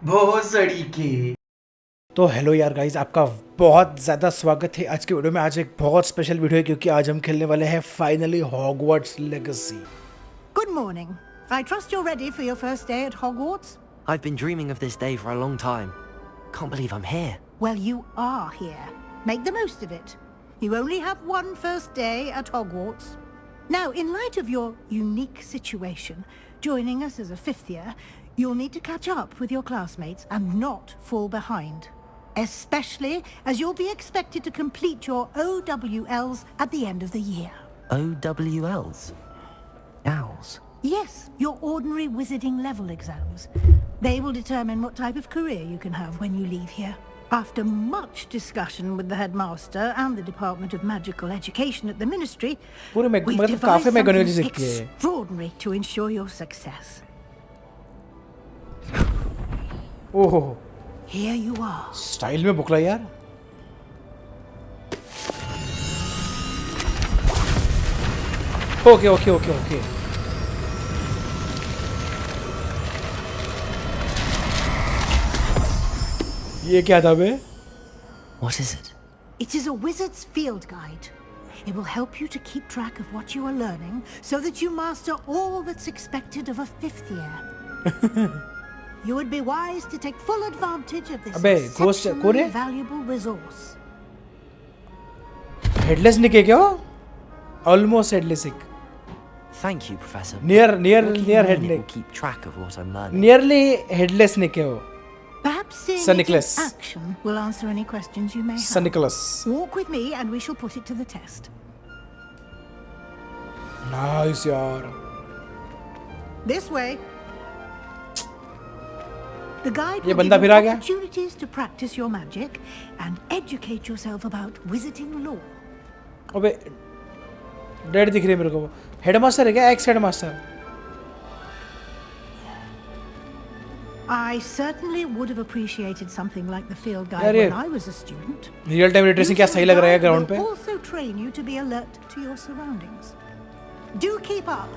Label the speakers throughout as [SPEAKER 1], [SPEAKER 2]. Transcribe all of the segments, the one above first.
[SPEAKER 1] भोसड़ी के।
[SPEAKER 2] तो हेलो यार गाइस, आपका बहुत ज़्यादा स्वागत है आज के वीडियो में। आज एक बहुत स्पेशल वीडियो है क्योंकि आज हम खेलने वाले हैं finally Hogwarts legacy.
[SPEAKER 3] Good morning. I trust you're ready for your first day at Hogwarts?
[SPEAKER 4] I've been dreaming of this day for a long time. Can't believe I'm here.
[SPEAKER 3] Well, you are here. Make the most of it. You only have one first day at Hogwarts. Now, in light of your unique situation, joining us as a fifth year, you'll need to catch up with your classmates and not fall behind. Especially as you'll be expected to complete your OWLs at the end of the year.
[SPEAKER 4] OWLs? Owls?
[SPEAKER 3] Yes, your ordinary wizarding level exams. They will determine what type of career you can have when you leave here. After much discussion with the headmaster and the Department of Magical Education at the Ministry, we've devised something extraordinary to ensure your success.
[SPEAKER 2] ओहो,
[SPEAKER 3] Here you are.
[SPEAKER 2] Style में बुकला यार। Okay okay okay okay. ये क्या था बे?
[SPEAKER 4] What is it?
[SPEAKER 3] It is a wizard's field guide. It will help you to keep track of what you are learning so that you master all that's expected of a fifth year. You would be wise to take full advantage of this exceptionally valuable resource.
[SPEAKER 2] Headless निके क्या? Almost headless sick.
[SPEAKER 4] Thank you, Professor.
[SPEAKER 2] Near
[SPEAKER 4] Will
[SPEAKER 2] headless.
[SPEAKER 4] keep track of what I'm learning.
[SPEAKER 2] Nearly headless niके हो.
[SPEAKER 3] Perhaps seeing
[SPEAKER 2] Sir
[SPEAKER 3] it
[SPEAKER 2] Nicholas.
[SPEAKER 3] in action will answer any questions you may have.
[SPEAKER 2] Sir Nicholas.
[SPEAKER 3] Walk with me and we shall put it to the test.
[SPEAKER 2] Nice यार.
[SPEAKER 3] This way. The guide
[SPEAKER 2] ये
[SPEAKER 3] will
[SPEAKER 2] बंदा
[SPEAKER 3] give
[SPEAKER 2] फिर आ
[SPEAKER 3] you
[SPEAKER 2] गया?
[SPEAKER 3] opportunities to practice your magic and educate yourself about wizarding lore.
[SPEAKER 2] अबे dead दिख रही है मेरे को। हेडमास्टर है क्या? X headmaster.
[SPEAKER 3] I certainly would have appreciated something like the field guide
[SPEAKER 2] यार ये
[SPEAKER 3] when I was a student.
[SPEAKER 2] Real time literacy क्या सही लग रहा है ग्राउंड पे?
[SPEAKER 3] Will also train you to be alert to your surroundings. Do keep up.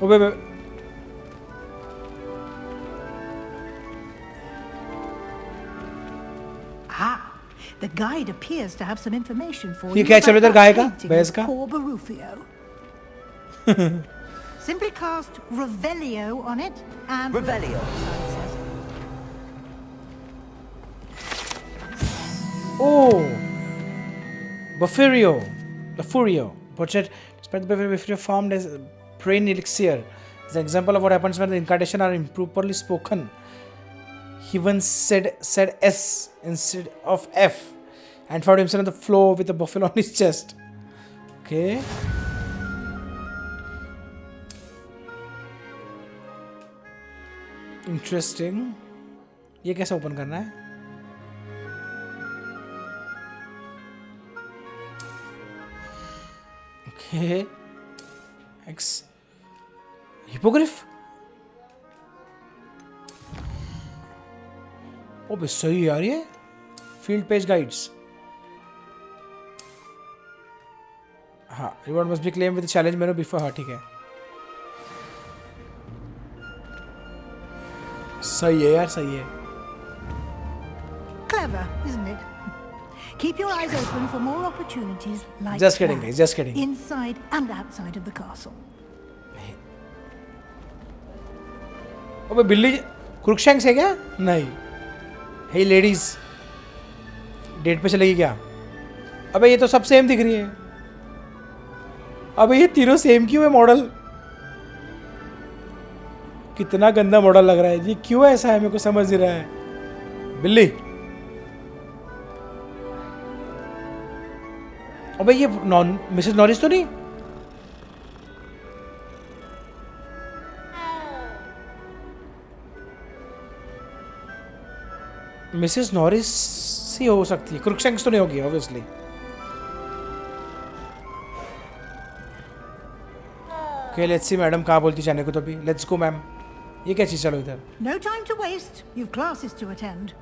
[SPEAKER 2] अबे
[SPEAKER 3] Ah, the guide appears to have some information for
[SPEAKER 2] ये
[SPEAKER 3] you.
[SPEAKER 2] क्या चल रहा है इधर गाय का?
[SPEAKER 3] about
[SPEAKER 2] भैंस
[SPEAKER 3] the
[SPEAKER 2] का?
[SPEAKER 3] painting of Barufio. Simply cast Revelio on it and
[SPEAKER 4] Revelio.
[SPEAKER 2] Oh, Bufurio. Portrait, despite the Bufurio formed as brain elixir, is an example of what happens when the incantation are improperly spoken. He once said S instead of F, and found himself on the floor with a buffalo on his chest. Okay. Interesting. ये कैसे open करना है? Okay. X. Hippogriff. ओबे सही यार ये field page guides. हाँ, reward must be claim with challenge menu before. हाँ ठीक है, सही है यार, सही है।
[SPEAKER 3] clever, isn't it? Keep your eyes open for more opportunities like
[SPEAKER 2] Just kidding,
[SPEAKER 3] that,
[SPEAKER 2] guys, just kidding.
[SPEAKER 3] inside and outside of the castle.
[SPEAKER 2] अबे बिल्ली क्रुकशैंक्स है क्या? नहीं। हे लेडीज, डेट पे चलेगी क्या? अबे ये तो सब सेम दिख रही है। अबे ये तीनों सेम क्यों है मॉडल? कितना गंदा मॉडल लग रहा है। ये क्यों ऐसा है, मेरे को समझ नहीं रहा है। बिल्ली, अबे ये मिसेस नॉरिस तो नहीं? मिसेस नॉरिस ही हो सकती है, क्रुकशैंक्स तो नहीं होगी obviously. Okay let's see madam कहाँ बोलती जाने को। तो अभी लेट्स गो मैम। ये क्या चीज़? चलो इधर।
[SPEAKER 3] No time to waste. You've classes to attend.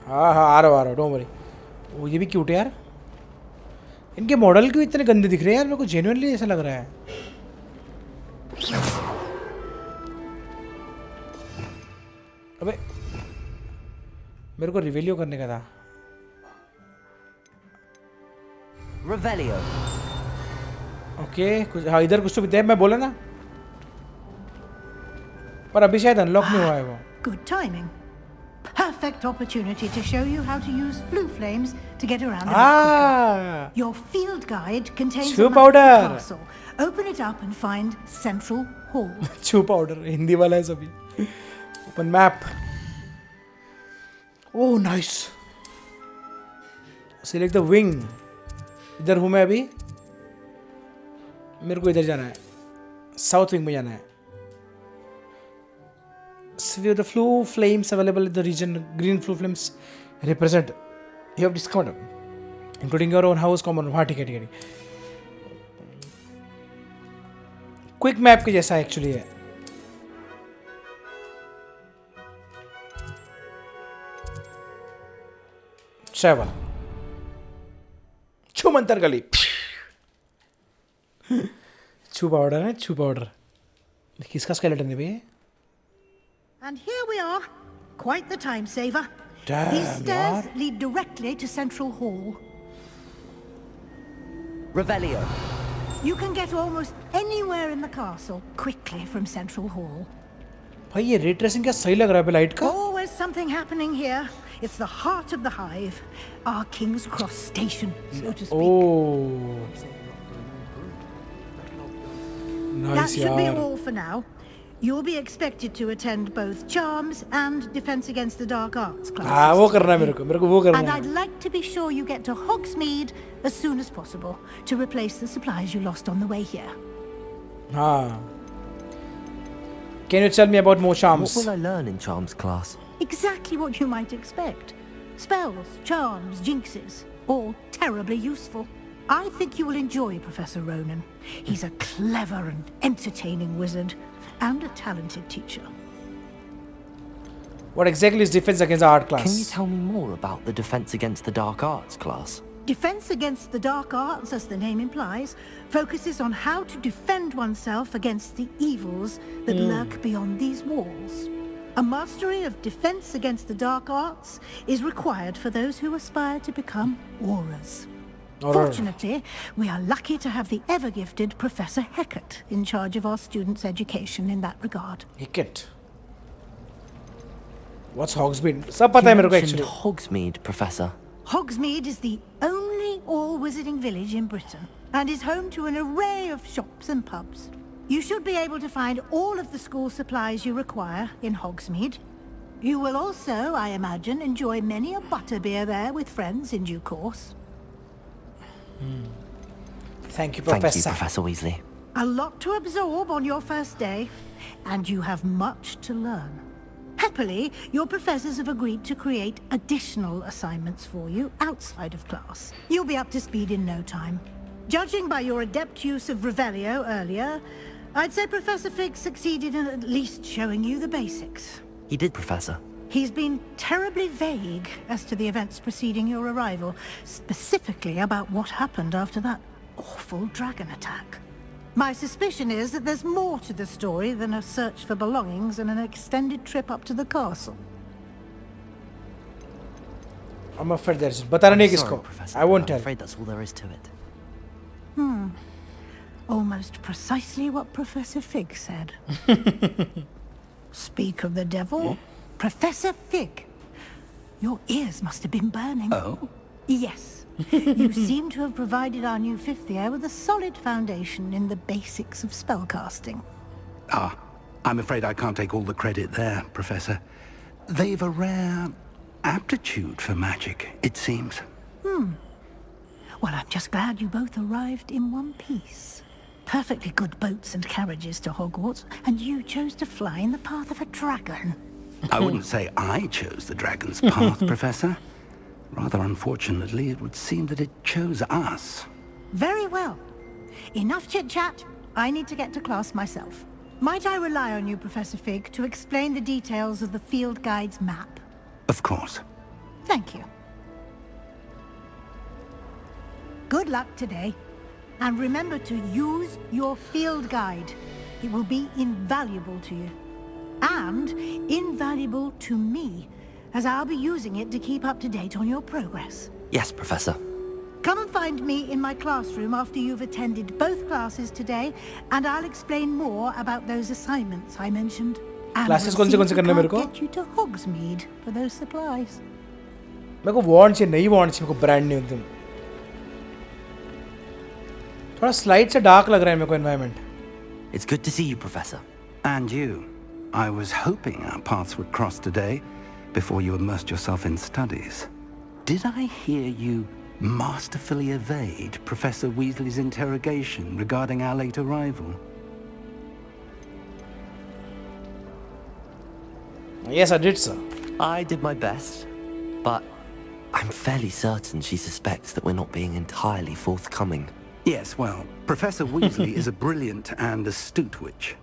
[SPEAKER 2] हाँ हाँ आ रहा हूँ डोंट वरी। वो ये भी क्यूट है यार। इनके मॉडल क्यों इतने गंदे दिख रहे हैं यार? मेरे को जेन्युइनली ऐसा लग रहा है। अबे मेरे को रिवेलियो करने का था.
[SPEAKER 4] Revelio.
[SPEAKER 2] ओके कुछ हाँ इधर कुछ तो भी मैं बोला ना. पर अभी शायद अनलॉक नहीं हुआ है वो.
[SPEAKER 3] Good timing. Perfect opportunity to show you how to use flue flames to get around a bit quicker. Your field guide contains
[SPEAKER 2] Chew
[SPEAKER 3] a map of the
[SPEAKER 2] powder.
[SPEAKER 3] castle. Open it up and find Central Hall.
[SPEAKER 2] chew powder Hindi वाला है सभी. Open map. Oh nice. Select the wing. इधर हूँ मैं अभी. मेरे को इधर जाना है. साउथ विंग में जाना है. See the flue flames available in the region. Green flue flames represent you have discovered, including your own house common. हाँ ठीक है. क्विक मैप के जैसा एक्चुअली है. ट्रैवल. छुमंतर गली. छू पाउडर है. छू पाउडर. किसका स्केलेटन है भाई?
[SPEAKER 3] And here we are. Quite the time saver.
[SPEAKER 2] Damn,
[SPEAKER 3] These stairs
[SPEAKER 2] yaar.
[SPEAKER 3] lead directly to Central Hall.
[SPEAKER 4] Revelio.
[SPEAKER 3] You can get almost anywhere in the castle quickly from Central Hall.
[SPEAKER 2] भाई ये ray tracing क्या सही लग रहा है पे light का.
[SPEAKER 3] Always something happening here. It's the heart of the hive. Our King's Cross station, so to speak.
[SPEAKER 2] Oh.
[SPEAKER 3] That
[SPEAKER 2] Nice
[SPEAKER 3] should be
[SPEAKER 2] यार.
[SPEAKER 3] all for now. You'll be expected to attend both Charms and Defense Against the Dark Arts classes.
[SPEAKER 2] हाँ वो करना है मेरे को वो करना
[SPEAKER 3] And
[SPEAKER 2] है.
[SPEAKER 3] I'd like to be sure you get to Hogsmeade as soon as possible to replace the supplies you lost on the way here.
[SPEAKER 2] हाँ. Can you tell me about more charms?
[SPEAKER 4] What will I learn in Charms class?
[SPEAKER 3] Exactly what you might expect. Spells, charms, jinxes, all terribly useful. I think you will enjoy Professor Ronan. He's a clever and entertaining wizard and a talented teacher.
[SPEAKER 2] What exactly is defense against the art class?
[SPEAKER 4] Can you tell me more about the Defense Against the Dark Arts class?
[SPEAKER 3] Defense against the dark arts, as the name implies, focuses on how to defend oneself against the evils that lurk beyond these walls. A mastery of defense against the dark arts is required for those who aspire to become auras. Fortunately, we are lucky to have the ever-gifted Professor Hecat in charge of our students' education in that regard.
[SPEAKER 2] Hecat. What's Hogsmeade? सब पता है मेरे को
[SPEAKER 4] mentioned
[SPEAKER 2] actually.
[SPEAKER 4] Hogsmeade, Professor.
[SPEAKER 3] Hogsmeade is the only all-wizarding village in Britain and is home to an array of shops and pubs. You should be able to find all of the school supplies you require in Hogsmeade. You will also, I imagine, enjoy many a butterbeer there with friends in due course.
[SPEAKER 2] Thank you,
[SPEAKER 4] Thank you,
[SPEAKER 2] Professor.
[SPEAKER 4] Professor Weasley.
[SPEAKER 3] A lot to absorb on your first day, and you have much to learn. Happily, your professors have agreed to create additional assignments for you outside of class. You'll be up to speed in no time. Judging by your adept use of Revelio earlier, I'd say Professor Fig succeeded in at least showing you the basics.
[SPEAKER 4] He did, Professor.
[SPEAKER 3] He's been terribly vague as to the events preceding your arrival, specifically about what happened after that awful dragon attack. My suspicion is that there's more to the story than a search for belongings and an extended trip up to the castle.
[SPEAKER 2] I'm afraid there's बताना नहीं
[SPEAKER 4] Sorry,
[SPEAKER 2] किसको.
[SPEAKER 4] Professor,
[SPEAKER 2] I won't
[SPEAKER 4] I'm
[SPEAKER 2] tell.
[SPEAKER 4] afraid that's all there is to it.
[SPEAKER 3] Almost precisely what Professor Fig said. Speak of the devil. Professor Fig. Your ears must have been burning.
[SPEAKER 1] Oh?
[SPEAKER 3] Yes. You seem to have provided our new fifth year with a solid foundation in the basics of spellcasting.
[SPEAKER 1] Ah, I'm afraid I can't take all the credit there, Professor. They've a rare aptitude for magic, it seems.
[SPEAKER 3] Well, I'm just glad you both arrived in one piece. Perfectly good boats and carriages to Hogwarts, and you chose to fly in the path of a dragon.
[SPEAKER 1] I wouldn't say I chose the dragon's path, Professor. Rather unfortunately, it would seem that it chose us.
[SPEAKER 3] Very well. Enough chit-chat. I need to get to class myself. Might I rely on you, Professor Fig, to explain the details of the field guide's map?
[SPEAKER 1] Of course.
[SPEAKER 3] Thank you. Good luck today. And remember to use your field guide. It will be invaluable to you. And invaluable to me, as I'll be using it to keep up to date on your progress.
[SPEAKER 4] Yes, Professor.
[SPEAKER 3] Come and find me in my classroom after you've attended both classes today, and I'll explain more about those assignments I mentioned. And
[SPEAKER 2] Classes
[SPEAKER 3] we'll see
[SPEAKER 2] कौन
[SPEAKER 3] if
[SPEAKER 2] से
[SPEAKER 3] we
[SPEAKER 2] करने मेरे
[SPEAKER 3] can't
[SPEAKER 2] को?
[SPEAKER 3] get you to Hogsmeade for those supplies.
[SPEAKER 2] मेरे को वॉन्ड चाहिए, नई वॉन्ड चाहिए मेरे को, ब्रांड न्यू एकदम. थोड़ा स्लाइड से डार्क लग रहा है मेरे को environment.
[SPEAKER 4] It's good to see you, Professor.
[SPEAKER 1] And you. I was hoping our paths would cross today before you immersed yourself in studies. Did I hear you masterfully evade Professor Weasley's interrogation regarding our late arrival?
[SPEAKER 2] Yes, I did, sir.
[SPEAKER 4] I did my best, but I'm fairly certain she suspects that we're not being entirely forthcoming.
[SPEAKER 1] Yes, well, Professor Weasley is a brilliant and astute witch.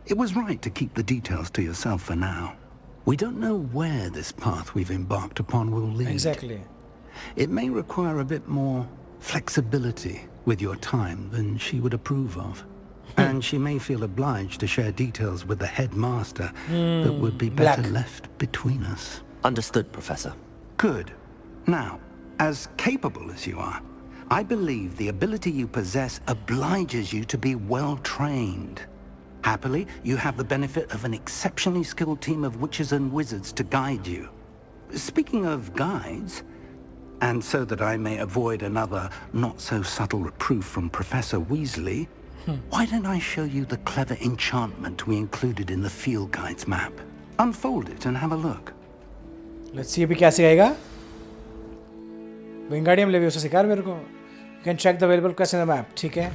[SPEAKER 1] It was right to keep the details to yourself for now. We don't know where this path we've embarked upon will lead.
[SPEAKER 2] Exactly.
[SPEAKER 1] It may require a bit more flexibility with your time than she would approve of. And she may feel obliged to share details with the headmaster that would be better left between us.
[SPEAKER 4] Understood, Professor.
[SPEAKER 1] Good. Now, as capable as you are, I believe the ability you possess obliges you to be well trained. Happily, you have the benefit of an exceptionally skilled team of witches and wizards to guide you. Speaking of guides, and so that I may avoid another not-so-subtle reproof from Professor Weasley, why don't I show you the clever enchantment we included in the field guide's map? Unfold it and have a look.
[SPEAKER 2] Let's see अभी क्या सिखाएगा. Wingardium leviosa सिखा मेरे को. You can check the available quests in the map. ठीक है.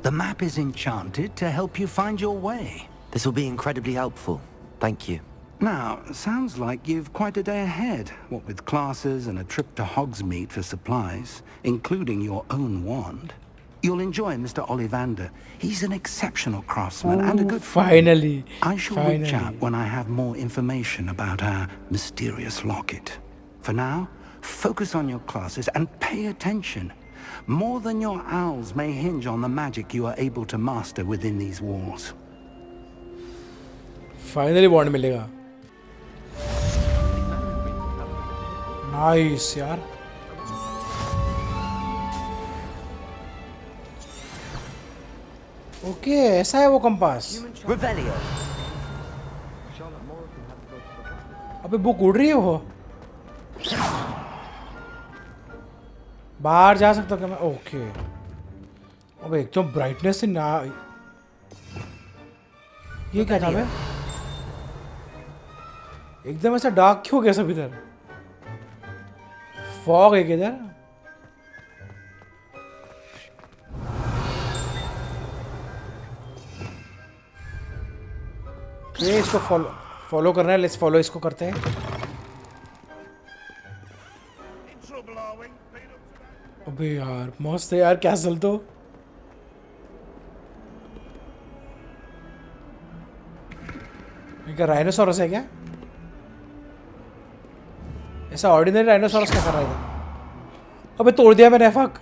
[SPEAKER 1] The map is enchanted to help you find your way.
[SPEAKER 4] This will be incredibly helpful. Thank you.
[SPEAKER 1] Now, sounds like you've quite a day ahead, what with classes and a trip to Hogsmeade for supplies, including your own wand. You'll enjoy Mr. Ollivander. He's an exceptional craftsman and a good friend.
[SPEAKER 2] Finally.
[SPEAKER 1] I shall reach out when I have more information about our mysterious locket. For now, focus on your classes and pay attention. More than your owls may hinge on the magic you are able to master within these walls.
[SPEAKER 2] Finally wand मिलेगा. Nice यार. Okay ऐसा है वो compass.
[SPEAKER 4] Revelio.
[SPEAKER 2] अबे book उड़ रही है वो. बाहर जा सकता हूँ क्या मैं? ओके. अबे एकदम ब्राइटनेस से ना. ये क्या था बे? एकदम ऐसा डार्क क्यों हो गया सब इधर? फॉग है किधर? ये इसको फॉलो करना है. लेट्स फॉलो इसको करते हैं. अबे यार मस्त है यार कैसल तो. ये क्या राइनोसॉरस है क्या? ऐसा ऑर्डिनरी राइनोसॉरस क्या कर रहा है? अबे तोड़ दिया मैंने. फक.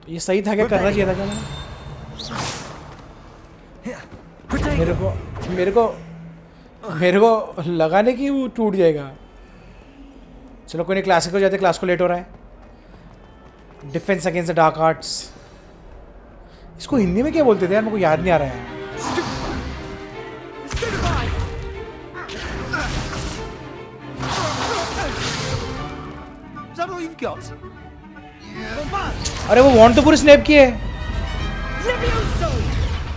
[SPEAKER 2] ये सही था क्या? करना चाहिए था क्या मैंने? मेरे को लगा नहीं कि वो टूट जाएगा. चलो कोई नहीं. क्लासिक हो जाते. क्लास को लेट हो रहा है. Defence against the dark arts. इसको हिंदी में क्या बोलते थे यार? मेरे को याद नहीं आ रहा है. अरे वो वॉन्ड तो पूरी स्नैप की है.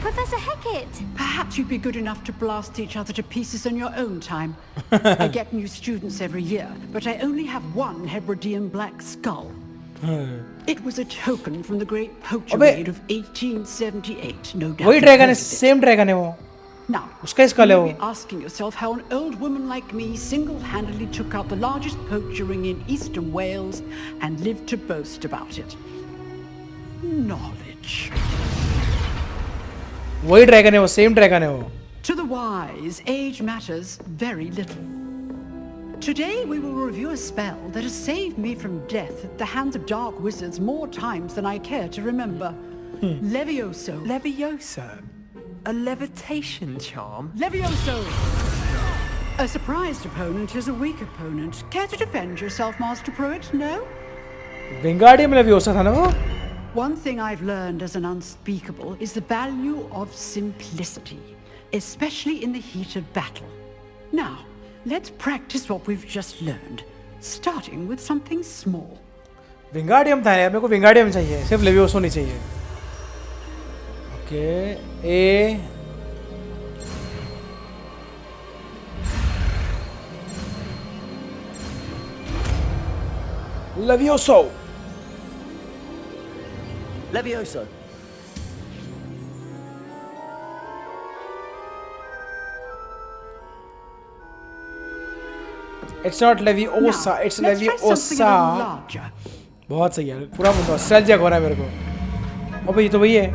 [SPEAKER 5] Professor Hecat!
[SPEAKER 6] Perhaps you'd be good enough to blast each other to pieces in your own time. I get new students every year, but I only have one Hebridean black skull. It was a token from the great poacher raid of 1878, no doubt.
[SPEAKER 2] वही dragon है. Same dragon है वो.
[SPEAKER 6] Now,
[SPEAKER 2] उसका school है
[SPEAKER 6] you'll
[SPEAKER 2] वो.
[SPEAKER 6] be asking yourself how an old woman like me single-handedly took out the largest poacher ring in eastern Wales and lived to boast about it. Knowledge.
[SPEAKER 2] वही dragon है वो. Same dragon है वो.
[SPEAKER 6] To the wise, age matters very little. Today we will review a spell that has saved me from death at the hands of dark wizards more times than I care to remember. Levioso.
[SPEAKER 7] Levioso? A levitation charm?
[SPEAKER 6] Levioso! A surprised opponent is a weak opponent. Care to defend yourself, Master Pruitt? No?
[SPEAKER 2] Wingardium leviosa था ना वो?
[SPEAKER 6] One thing I've learned as an unspeakable is the value of simplicity, especially in the heat of battle. Now, let's practice what we've just learned, starting with something small.
[SPEAKER 2] Wingardium था यार, मेरे को Wingardium चाहिए, सिर्फ लेवियोसो नहीं चाहिए. Okay, A Levioso.
[SPEAKER 4] Levioso.
[SPEAKER 2] It's not Leviosa, it's
[SPEAKER 6] let's try something a
[SPEAKER 2] Leviosa.
[SPEAKER 6] little larger.
[SPEAKER 2] बहुत सही है, पूरा नॉस्टैल्जिया हो रहा है मेरे को. अबे ये तो वही है.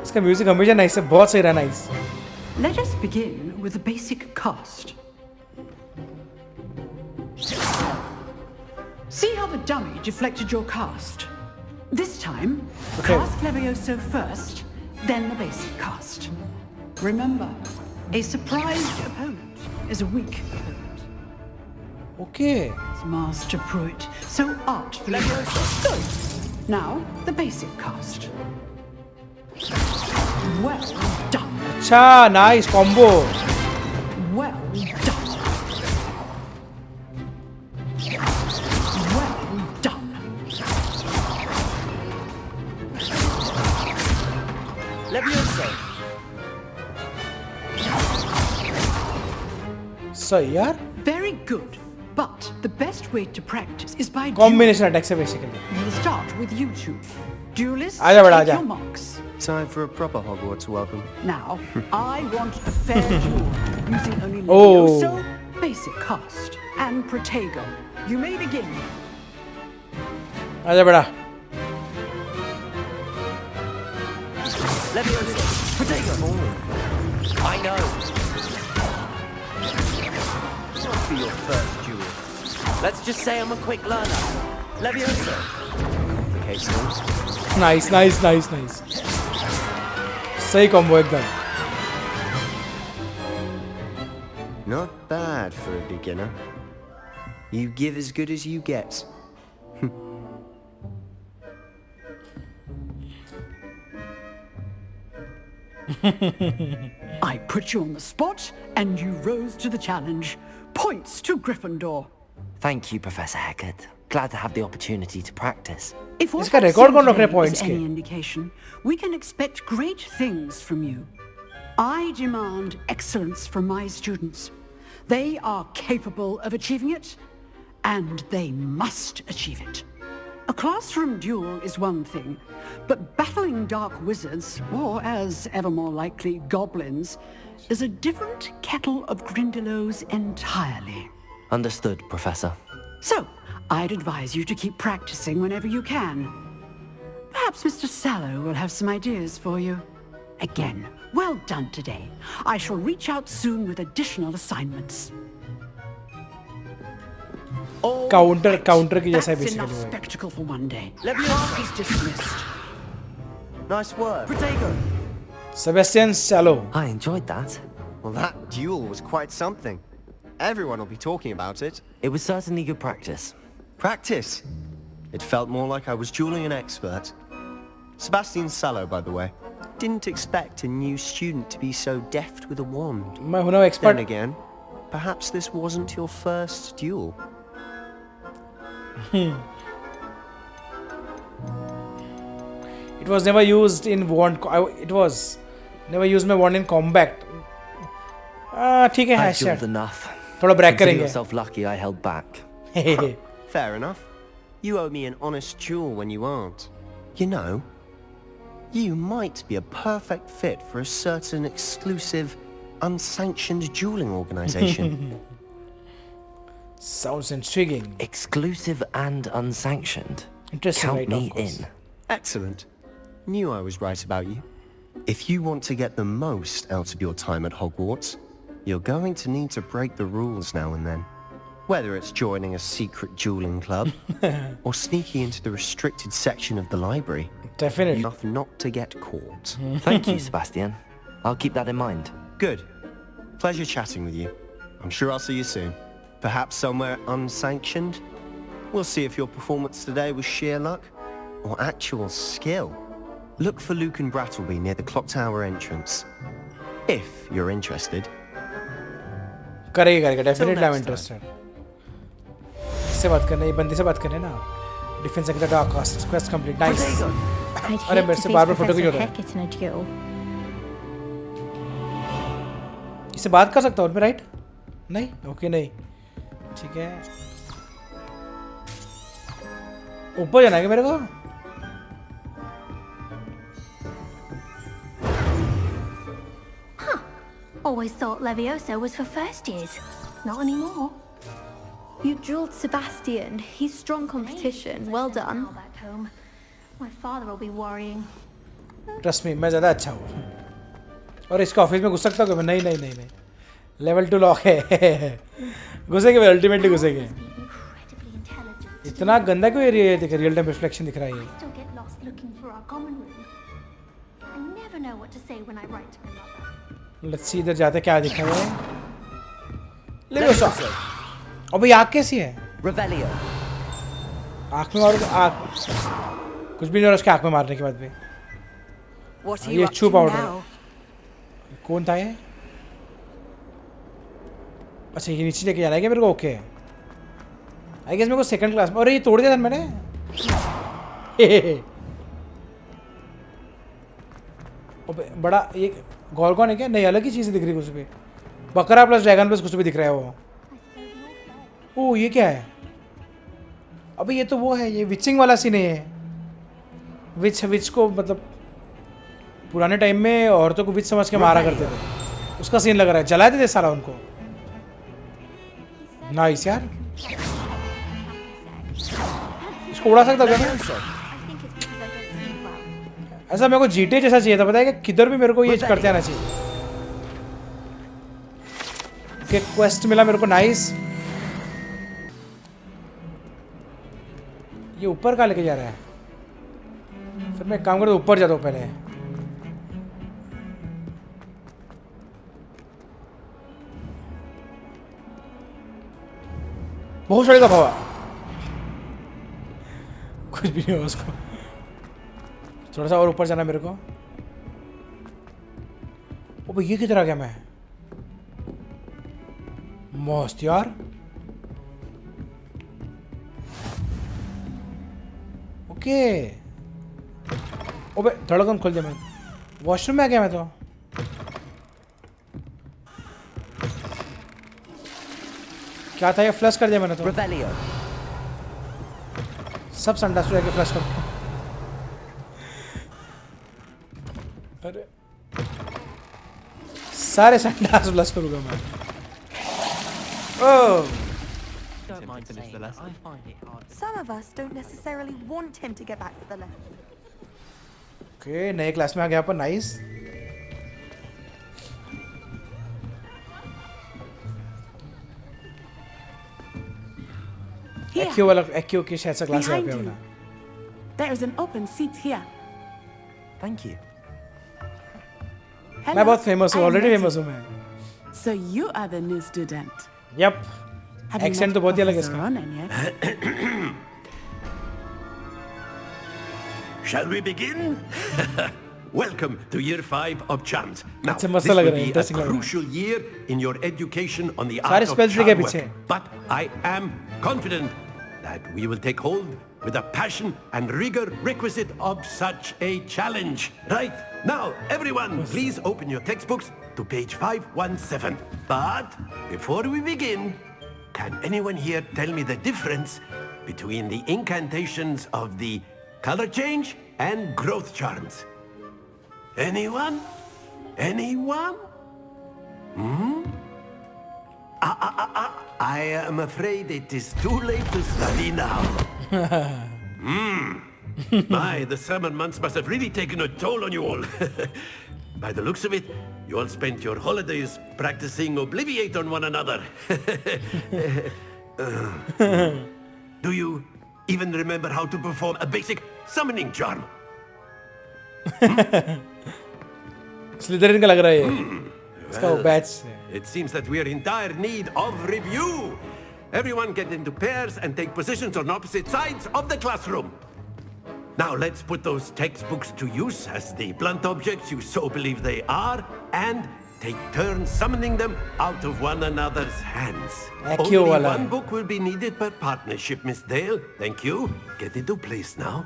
[SPEAKER 2] इसका म्यूजिक हमेशा नाइस है, बहुत सही रहा nice.
[SPEAKER 6] Let us begin with the basic cast. See how the dummy deflected your cast? This time, cast Levioso first, then the basic cast. Remember, a surprised opponent is a weak opponent.
[SPEAKER 2] Okay.
[SPEAKER 6] It's Master Pruitt, so artfully. Good. Now, the basic cast. Well done.
[SPEAKER 2] अच्छा, nice combo.
[SPEAKER 6] Well done. Well done.
[SPEAKER 4] Levioso.
[SPEAKER 2] सही यार.
[SPEAKER 6] Very good. But the best way to practice is by
[SPEAKER 2] Combination attack से basically.
[SPEAKER 6] We'll start with you two. Duelists,
[SPEAKER 2] आजा बड़ा,
[SPEAKER 6] take
[SPEAKER 2] आजा.
[SPEAKER 6] your marks.
[SPEAKER 5] Time for a proper Hogwarts welcome.
[SPEAKER 6] Now, I want a fair duel using only
[SPEAKER 2] Oh.
[SPEAKER 6] Levioso, basic cast, and Protego. You may begin.
[SPEAKER 2] आजा बड़ा.
[SPEAKER 4] Levioso. Protego. I know. Not for your first duel. Let's just say I'm a quick learner. Levioso.
[SPEAKER 5] Complications.
[SPEAKER 2] Nice, nice, nice, nice. सही combo एकदम.
[SPEAKER 5] Not bad for a beginner. You give as good as you get.
[SPEAKER 6] I put you on the spot, and you rose to the challenge. Points to Gryffindor.
[SPEAKER 4] Thank you, Professor Hecat. Glad to have the opportunity to practice.
[SPEAKER 6] If what
[SPEAKER 2] इसका
[SPEAKER 6] I've
[SPEAKER 2] record
[SPEAKER 6] seen
[SPEAKER 2] कौन रख रहा है
[SPEAKER 6] today
[SPEAKER 2] points
[SPEAKER 6] is
[SPEAKER 2] के?
[SPEAKER 6] any indication, we can expect great things from you. I demand excellence from my students. They are capable of achieving it, and they must achieve it. A classroom duel is one thing, but battling dark wizards, or as ever more likely, goblins, is a different kettle of Grindylows entirely.
[SPEAKER 4] Understood, Professor.
[SPEAKER 6] So, I'd advise you to keep practicing whenever you can. Perhaps Mr. Sallow will have some ideas for you. Again, well done today. I shall reach out soon with additional assignments.
[SPEAKER 2] Counter की जैसा है
[SPEAKER 6] That's enough
[SPEAKER 2] basically.
[SPEAKER 6] spectacle for one day.
[SPEAKER 4] Levioso.
[SPEAKER 6] Is dismissed.
[SPEAKER 5] Nice work.
[SPEAKER 4] Protego.
[SPEAKER 2] Sebastian Sallow.
[SPEAKER 4] I enjoyed that.
[SPEAKER 5] Well, that duel was quite something. Everyone will be talking about it.
[SPEAKER 4] It was certainly good practice.
[SPEAKER 5] Practice. It felt more like I was dueling an expert. Sebastian Sallow, by the way. Didn't expect a new student to be so deft with a wand.
[SPEAKER 2] मैं हूँ ना
[SPEAKER 5] Then
[SPEAKER 2] expert.
[SPEAKER 5] again, perhaps this wasn't your first duel.
[SPEAKER 2] It was never used in wand. It was never used my wand in combat. ठीक है,
[SPEAKER 4] I've
[SPEAKER 2] Harshal.
[SPEAKER 4] dueled enough.
[SPEAKER 2] थोड़ा break
[SPEAKER 4] Consider
[SPEAKER 2] करेंगे.
[SPEAKER 4] yourself lucky I held back.
[SPEAKER 5] Fair enough. You owe me an honest duel when you aren't. You know, you might be a perfect fit for a certain exclusive, unsanctioned dueling organization.
[SPEAKER 2] Sounds intriguing.
[SPEAKER 4] Exclusive and unsanctioned.
[SPEAKER 2] Interesting,
[SPEAKER 4] Count
[SPEAKER 2] right?
[SPEAKER 4] me
[SPEAKER 2] Of course.
[SPEAKER 4] in.
[SPEAKER 5] Excellent. Knew I was right about you. If you want to get the most out of your time at Hogwarts, you're going to need to break the rules now and then. Whether it's joining a secret dueling club or sneaking into the restricted section of the library.
[SPEAKER 2] Definitely.
[SPEAKER 5] Enough not to get caught.
[SPEAKER 4] Thank you, Sebastian. I'll keep that in mind.
[SPEAKER 5] Good. Pleasure chatting with you. I'm sure I'll see you soon. Perhaps somewhere unsanctioned? We'll see if your performance today was sheer luck or actual skill. Look for Luke and Brattleby near the clock tower entrance. If you're interested.
[SPEAKER 2] करेगा definitely I'm interested. इससे बात करना, ये बंदी से बात करना ना. Defense of the Dark Castle quest complete. Nice. अरे मेरे से बार-बार फोटो क्यों हो रहा है? इससे बात कर सकता हूँ मैं, राइट? नहीं, ओके नहीं. ठीक है. ऊपर जाना है क्या मेरे को?
[SPEAKER 7] Always thought Levioso was for first years. Not anymore.
[SPEAKER 8] You drilled Sebastian. He's strong competition. Well done.
[SPEAKER 7] Back home. My father will be worrying.
[SPEAKER 2] Trust me, मैं ज़्यादा अच्छा हूँ. और इसका ऑफिस में घुस सकता हूँ क्या? नहीं. लेवल 2 लॉक है. घुसेंगे भाई, अल्टीमेटली घुसेंगे. इतना गंदा क्यों एरिया है? देखिए रियल टाइम रिफ्लेक्शन दिख रहा है ये.
[SPEAKER 7] Still get lost looking for our common room. I never know what to say when I write to my mother.
[SPEAKER 2] Let's see इधर जाते क्या दिख रहा है. लेवियोसो. अबे आँख कैसी है?
[SPEAKER 4] Revelio.
[SPEAKER 2] आँख में मारो आँख. कुछ भी नहीं हो रहा उसके आँख में मारने के बाद भी. ये छू पाउडर. कौन था ये? अच्छा ये नीचे लेके जाना है क्या मेरे को? ओके. आई गेस मेरे को सेकंड क्लास में. अरे ये तोड़ दिया था मैंने. अबे बड़ा ये गॉर्गॉन है क्या? नहीं, अलग ही चीज़ें दिख रही है कुछ भी. बकरा प्लस ड्रैगन प्लस कुछ भी दिख रहा है वो. ओह ये क्या है? अबे ये तो वो है, ये विचिंग वाला सीन है. विच को मतलब पुराने टाइम में औरतों को विच समझ के मारा करते थे. उसका सीन लग रहा है. जलाते थे साला उनको. नाइस यार. इसको उड़ा सकता क्या? ऐसा मेरे को जीटे जैसा चाहिए था. पता है कि किधर भी मेरे को ये करते आना चाहिए. कि क्वेस्ट मिला मेरे को. नाइस. ये ऊपर कहाँ लेके जा रहा है? फिर मैं एक काम करता हूँ, ऊपर जाता हूँ पहले. बहुत चढ़ेगा भावा. कुछ भी नहीं हुआ उसको. थोड़ा सा और ऊपर जाना मेरे को. ओ भाई ये किधर आ गया मैं? मस्त यार. ओके. ओबे धड़कन खोल दिया मैं. वॉशरूम में आ गया मैं तो. क्या था ये? फ्लश कर दिया मैंने तो. सब संडास जाके फ्लश कर. अरे सारे संडास फ्लश करूंगा मैं. ओह.
[SPEAKER 9] Some of us don't necessarily want him to get back to the left.
[SPEAKER 2] Okay नए क्लास में आ गया अपन. नाइस. एक्यू वाला एक्यू की शायद से क्लास है पे अपना.
[SPEAKER 10] There is an open seat here.
[SPEAKER 4] Thank you.
[SPEAKER 2] मैं बहुत फेमस हूँ. ऑलरेडी फेमस हूँ मैं.
[SPEAKER 10] So you are the new student.
[SPEAKER 2] Yep. Accent तो बहुत ही अलग है इसका.
[SPEAKER 11] Shall we begin? Welcome to Year 5 of Charms. Now,
[SPEAKER 2] अच्छा
[SPEAKER 11] this
[SPEAKER 2] मस्त लग
[SPEAKER 11] will
[SPEAKER 2] रहा है.
[SPEAKER 11] be a
[SPEAKER 2] इंटरेस्टिंग लग रहा है.
[SPEAKER 11] crucial year in your education on the
[SPEAKER 2] सारे
[SPEAKER 11] art of
[SPEAKER 2] स्पेल्स लिखे
[SPEAKER 11] charm
[SPEAKER 2] पीछे.
[SPEAKER 11] work. But I am confident that we will take hold with the passion and rigor requisite of such a challenge. Right, now everyone please open your textbooks to page 517. But before we begin, can anyone here tell me the difference between the incantations of the color change and growth charms? Anyone? Anyone? I am afraid it is too late to study now. My, the summer months must have really taken a toll on you all. By the looks of it, you all spent your holidays practicing Obliviate on one another. Do you even remember how to perform a basic summoning charm?
[SPEAKER 2] Slytherin का लग रहा है ये इसका batch
[SPEAKER 11] It seems that we are in dire need of review. Everyone get into pairs and take positions on opposite sides of the classroom. Now let's put those textbooks to use as the blunt objects you so believe they are, and take turns summoning them out of one another's hands. Only one book will be needed per partnership, Miss Dale. Thank you. Get into place now.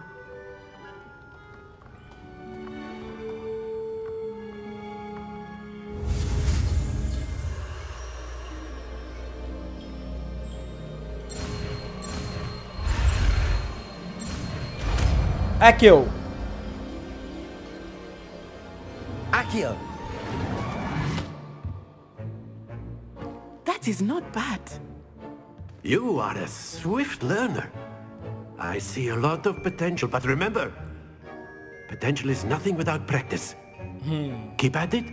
[SPEAKER 2] Accio.
[SPEAKER 5] Accio.
[SPEAKER 10] That is not bad.
[SPEAKER 11] You are a swift learner. I see a lot of potential, but remember, potential is nothing without practice. Keep at it.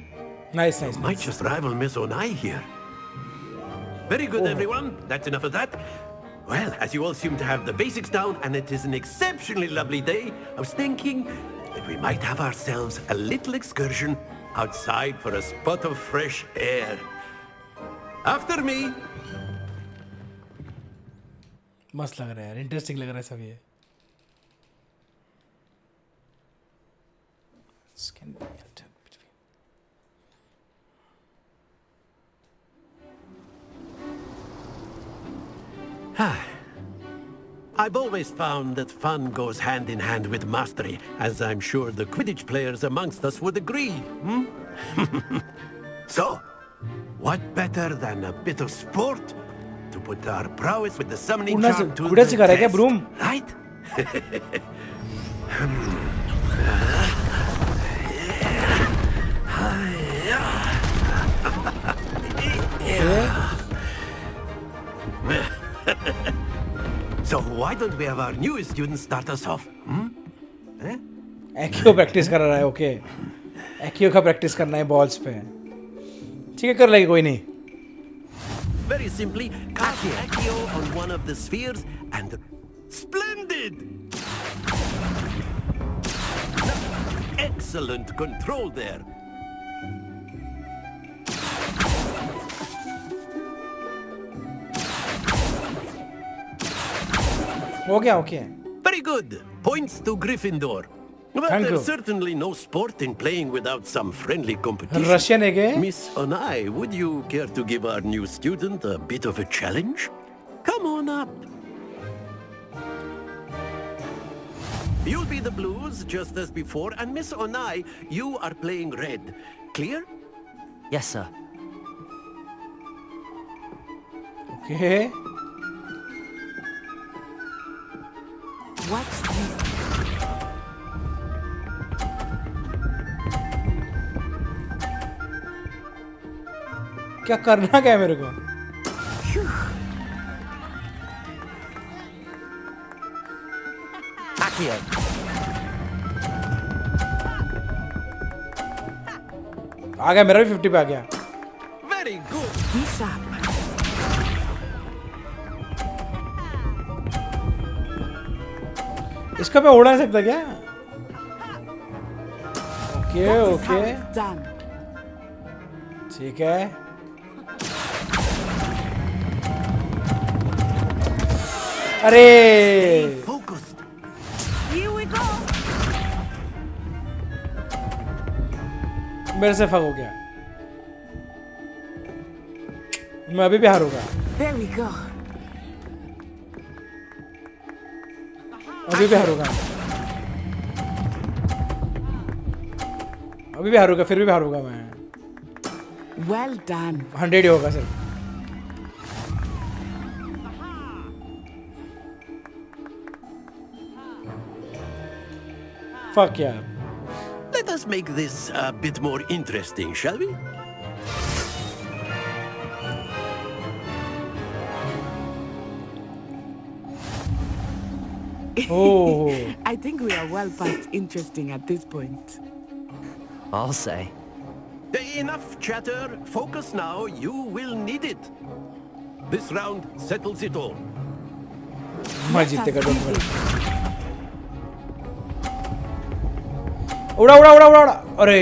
[SPEAKER 2] Nice.
[SPEAKER 11] Might just rival Miss Onai here. Very good, everyone. That's enough of that. Well, as you all seem to have the basics down, and it is an exceptionally lovely day, I was thinking that we might have ourselves a little excursion outside for a spot of fresh air. After me.
[SPEAKER 2] मस्त लग रहा है यार, interesting लग रहा है सब ये.
[SPEAKER 11] I've always found that fun goes hand in hand with mastery, as I'm sure the Quidditch players amongst us would agree. So, what better than a bit of sport to put our prowess with the summoning charm to the test, right? So why don't we have our newest student start us off?
[SPEAKER 2] एक्यो practice कर रहा है. Okay, एक्यो का practice करना है balls पे. ठीक है, कर लेंगे, कोई नहीं.
[SPEAKER 11] Very simply, cast Accio on one of the spheres and... Splendid! Excellent control there.
[SPEAKER 2] Okay.
[SPEAKER 11] Very good. Points to Gryffindor. Well, there's certainly no sport in playing without some friendly competition.
[SPEAKER 2] Russian again?
[SPEAKER 11] Miss Onai, would you care to give our new student a bit of a challenge? Come on up. You'll be the blues just as before, and Miss Onai, you are playing red. Clear?
[SPEAKER 4] Yes, sir.
[SPEAKER 2] Okay.
[SPEAKER 10] Watch this.
[SPEAKER 2] क्या करना क्या है मेरे को?
[SPEAKER 5] Accio.
[SPEAKER 2] आ गया, मेरा भी 50 पे आ गया.
[SPEAKER 11] Very good.
[SPEAKER 10] Be sharp.
[SPEAKER 2] इसका मैं उड़ा नहीं सकता क्या? ओके. ठीक है. अरे मेरे से फक हो गया. मैं अभी भी हारूंगा.
[SPEAKER 10] There we go.
[SPEAKER 2] अभी भी हारूंगा. अभी भी हारूंगा, फिर भी हारूंगा मैं.
[SPEAKER 10] Well done.
[SPEAKER 2] 100 ही होगा सर. Fuck यार.
[SPEAKER 11] Let us make this a bit more interesting, shall we?
[SPEAKER 2] Oh.
[SPEAKER 10] I think we are well past interesting at this point.
[SPEAKER 4] I'll say.
[SPEAKER 11] Enough chatter. Focus now. You will need it. This round settles it all.
[SPEAKER 2] मैं जीतेगा don't worry उड़ा उड़ा उड़ा उड़ा उड़ा अरे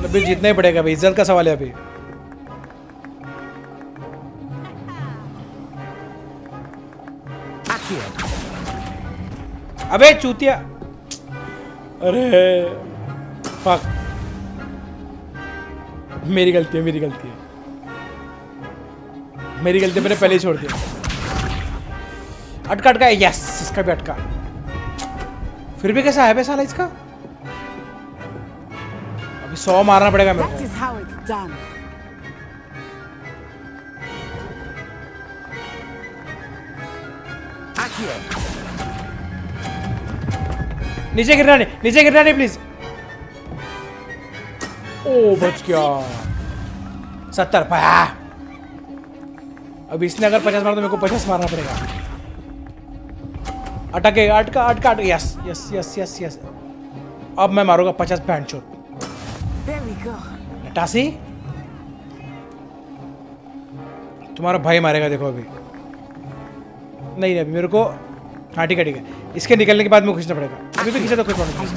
[SPEAKER 2] अभी जीतना ही पड़ेगा भाई इज्जत का सवाल है अभी अबे चूतिया अरे फक मेरी गलती है मैंने पहले ही छोड़ दिया अटका अटका यस इसका भी अटका फिर भी कैसा है बे साला इसका अभी 100 मारना पड़ेगा मेरे को नीचे गिरना नहीं प्लीज ओ बच गया 70 अब इसने अगर 50 मारा तो मेरे को 50 मारना पड़ेगा अटका यस अब मैं मारूंगा 50 बैंड चोट नटासी तुम्हारा भाई मारेगा देखो अभी नहीं अभी मेरे को हाँ ठीक है इसके निकलने के बाद मुझे खींचना पड़ेगा अभी भी खींचा तो कोई प्रॉब्लम नहीं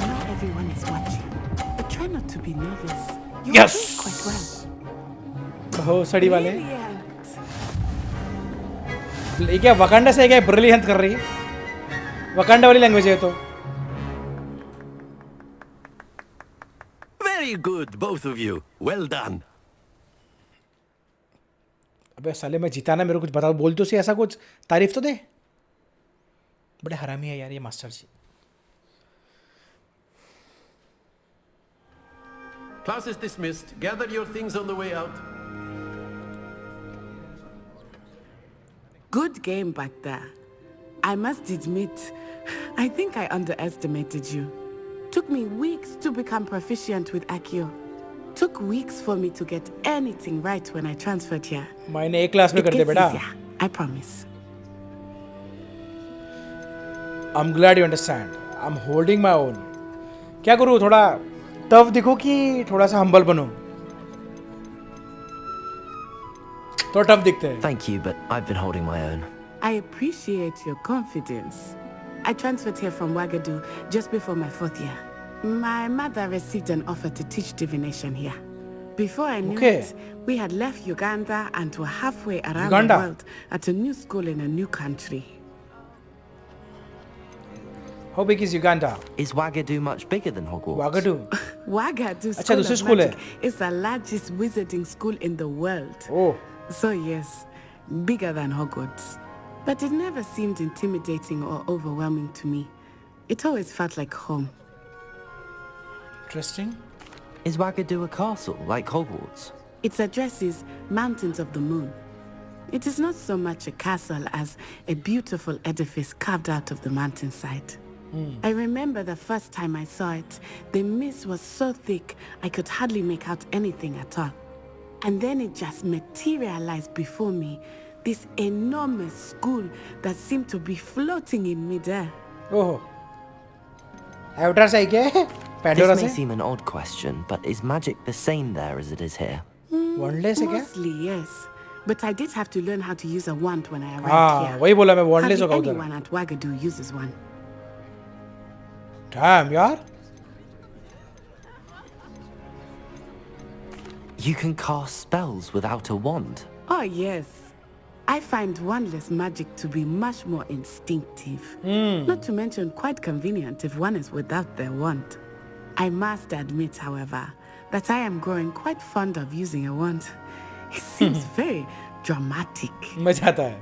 [SPEAKER 2] यस ओह सड़ी वाले ये क्या वकांडा से क्या ब्रिलियंट कर रही है वकांडा वाली लैंग्वेज है तो
[SPEAKER 11] Very good, both of you. Well done.
[SPEAKER 2] अबे साले मैं जीता ना मेरे को कुछ बता बोल तो सी ऐसा कुछ तारीफ तो दे बड़े हरामी है यार ये master ji
[SPEAKER 11] Class is dismissed. Gather your things on the way out.
[SPEAKER 10] Good game back there. I must admit, I think I underestimated you. Took me weeks to become proficient with Accio. Took weeks for me to get anything right when I transferred here.
[SPEAKER 2] मैंने एक class में कर दिया बेटा.
[SPEAKER 10] I promise.
[SPEAKER 2] I'm glad you understand. I'm holding my own. क्या करूँ थोड़ा tough दिखो कि थोड़ा सा हम्बल बनो तो टफ दिखते हैं.
[SPEAKER 4] Thank you, but I've been holding my own.
[SPEAKER 10] I appreciate your confidence. I transferred here from Wagadu just before my 4th year. My mother received an offer to teach divination here. Before I knew it, we had left Uganda and were halfway around the world at a new school in a new country.
[SPEAKER 2] How big is Uganda?
[SPEAKER 4] Is Wagadu much bigger than Hogwarts?
[SPEAKER 2] Wagadu.
[SPEAKER 10] Wagadu
[SPEAKER 2] School of Magic
[SPEAKER 10] is the largest wizarding school in the world.
[SPEAKER 2] Oh.
[SPEAKER 10] So yes, bigger than Hogwarts. But it never seemed intimidating or overwhelming to me. It always felt like home.
[SPEAKER 2] Interesting.
[SPEAKER 4] Is Wagadu a castle like Hogwarts?
[SPEAKER 10] Its address is Mountains of the Moon. It is not so much a castle as a beautiful edifice carved out of the mountainside. I remember the first time I saw it, the mist was so thick I could hardly make out anything at all. And then it just materialized before me, this enormous school that seemed to be floating in midair.
[SPEAKER 2] Oh. Avatar say kya? Pandora
[SPEAKER 4] This may
[SPEAKER 2] se?
[SPEAKER 4] seem an odd question, but is magic the same there as it is here?
[SPEAKER 2] Wandle se kya?
[SPEAKER 10] Mostly, yes. But I did have to learn how to use a wand when I arrived here.
[SPEAKER 2] वही बोला मैं wandle से
[SPEAKER 10] Hardly anyone at Wagadu uses one.
[SPEAKER 2] Damn, yaar.
[SPEAKER 4] You can cast spells without a wand.
[SPEAKER 10] Oh, yes. I find wandless magic to be much more instinctive. Not to mention quite convenient if one is without their wand. I must admit, however, that I am growing quite fond of using a wand. It seems very dramatic.
[SPEAKER 2] मजा आता है.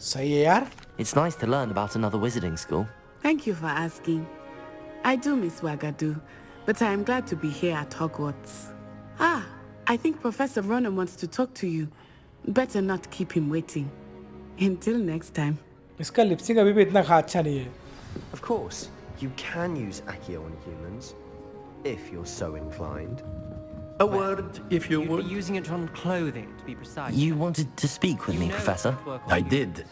[SPEAKER 2] सही है यार.
[SPEAKER 4] It's nice to learn about another wizarding school.
[SPEAKER 10] Thank you for asking. I do miss Wagadu, but I am glad to be here at Hogwarts. Ah, I think Professor Ronan wants to talk to you. Better not keep him waiting. Until next time.
[SPEAKER 2] इसका lip sync अभी भी इतना अच्छा नहीं है.
[SPEAKER 5] Of course, you can use Accio on humans, if you're so inclined.
[SPEAKER 11] A word, if you would.
[SPEAKER 12] Using it on clothing, to be precise.
[SPEAKER 4] You wanted to speak with me, Professor?
[SPEAKER 11] I did.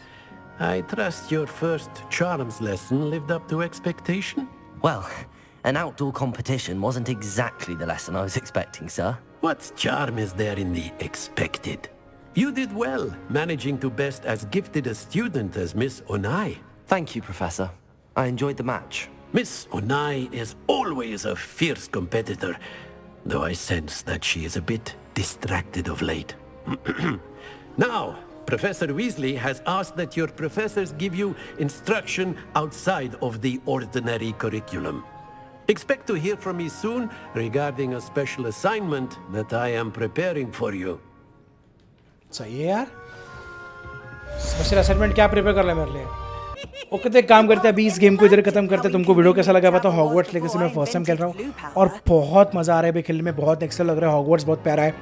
[SPEAKER 11] I trust your first charms lesson lived up to expectation?
[SPEAKER 4] Well, an outdoor competition wasn't exactly the lesson I was expecting, sir.
[SPEAKER 11] What charm is there in the expected? You did well, managing to best as gifted a student as Miss Onai.
[SPEAKER 4] Thank you, Professor. I enjoyed the match.
[SPEAKER 11] Miss Onai is always a fierce competitor, though I sense that she is a bit distracted of late. Now, Professor Weasley has asked that your professors give you instruction outside of the ordinary curriculum. Expect to hear from me soon regarding a special assignment that I am preparing for you.
[SPEAKER 2] सही है यार, special assignment क्या prepare कर लिया मेरे लिए। Okay तो एक काम करते हैं, अभी इस गेम को इधर खत्म करते हैं। तुमको वीडियो कैसा लगा बताओ। हॉगवर्ट्स लेगेसी में फर्स्ट टाइम खेल रहा हूँ और बहुत मज़ा आ रहा है अभी खेलने में, बहुत नेक्स्ट लग रहा है। हॉगवर्ट्स बहुत प्यारा है,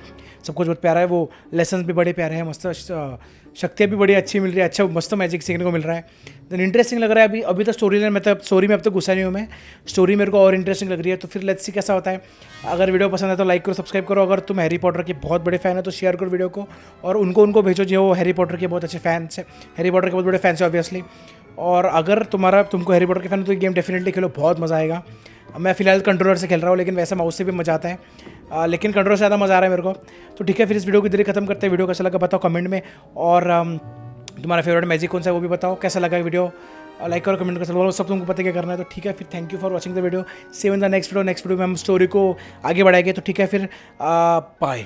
[SPEAKER 2] सब कुछ बहुत प्यारा है, वो लेसन भी बड़े प्यारे हैं, मस्त शक्तियाँ भी बड़ी अच्छी मिल रही है, अच्छा मस्त मैजिक सीखने को मिल रहा है। देन इंटरेस्टिंग लग रहा है। अभी तक स्टोरी लाइन मतलब स्टोरी में अब तक घुसा नहीं हूँ मैं, स्टोरी मेरे को और इंटरेस्टिंग लग रही है। तो फिर लेट्स सी कैसा होता है। अगर वीडियो पसंद है तो लाइक करो, सब्सक्राइब करो। अगर तुम हैरी पॉटर के बहुत बड़े फैन है तो शेयर करो वीडियो को, और उनको भेजो जो हैरी पॉटर के बहुत अच्छे फैंस हैं, हैरी पॉटर के बहुत बड़े फैंस हैं ऑब्वियसली। और अगर तुमको हैरी पॉटर के फैन हो तो ये गेम डेफिनेटली खेलो, बहुत मज़ा आएगा। मैं फिलहाल कंट्रोलर से खेल रहा हूँ, लेकिन वैसे माउस से भी मज़ा आता है, लेकिन कंट्रोलर से ज़्यादा मज़ा आ रहा है मेरे को। तो ठीक है, फिर इस वीडियो को इधर ही खत्म करते हैं। वीडियो कैसा लगा बताओ कमेंट में, और तुम्हारा फेवरेट मैजिक कौन सा है वो भी बताओ। कैसा लगा वीडियो, लाइक करो, कमेंट करो, सब तुमको पता क्या करना है। तो ठीक है फिर, thank you for watching the video. See you in the next video में हम स्टोरी को आगे बढ़ाएंगे। तो ठीक है फिर, बाय।